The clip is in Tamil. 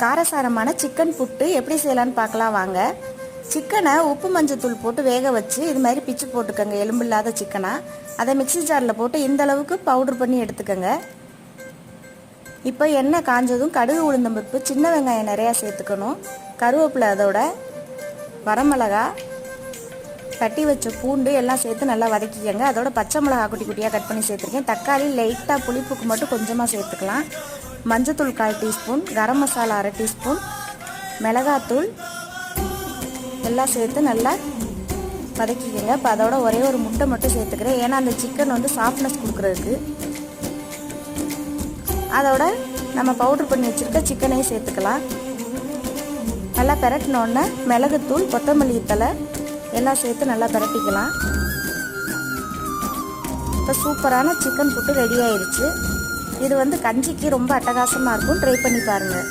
காரசாரமான சிக்கன் புட்டு எப்படி செய்யலான்னு பார்க்கலாம் வாங்க. சிக்கனை உப்பு மஞ்சத்தூள் போட்டு வேக வச்சு இது மாதிரி பிச்சு போட்டுக்கோங்க. எலும்பு இல்லாத சிக்கனா அதை மிக்ஸி ஜாரில் போட்டு இந்த அளவுக்கு பவுடர் பண்ணி எடுத்துக்கோங்க. இப்போ எண்ணெய் காஞ்சதும் கடுகு உளுந்தம்பருப்பு சின்ன வெங்காயம் நிறையா சேர்த்துக்கணும். கருவேப்பிலை, அதோட வரமிளகா, தட்டி வச்ச பூண்டு எல்லாம் சேர்த்து நல்லா வதக்கிக்கங்க. அதோட பச்சை மிளகா குட்டி குட்டியாக கட் பண்ணி சேர்த்துருக்கேன். தக்காளி லைட்டாக புளிப்புக்கு மட்டும் கொஞ்சமாக சேர்த்துக்கலாம். மஞ்சத்தூள் 1/4 டீஸ்பூன், கரம் மசாலா 1/2 டீஸ்பூன், மிளகாத்தூள் எல்லாம் சேர்த்து நல்லா வதக்கிக்கங்க. இப்போ அதோட ஒரே ஒரு முட்டை மட்டும் சேர்த்துக்கிறேன், ஏன்னா அந்த சிக்கன் வந்து சாஃப்ட்னஸ் கொடுக்குறதுக்கு. அதோட நம்ம பவுடர் பண்ணி வச்சுருக்க சிக்கனையும் சேர்த்துக்கலாம். நல்லா பெரட்டினோடனே மிளகுத்தூள், கொத்தமல்லி தழை எல்லாம் சேர்த்து நல்லா பெரட்டிக்கலாம். இப்போ சூப்பரான சிக்கன் புட்டு ரெடி ஆயிடுச்சு. இது வந்து கஞ்சிக்கு ரொம்ப அட்டகாசமாக இருக்கும். ட்ரை பண்ணி பாருங்கள்.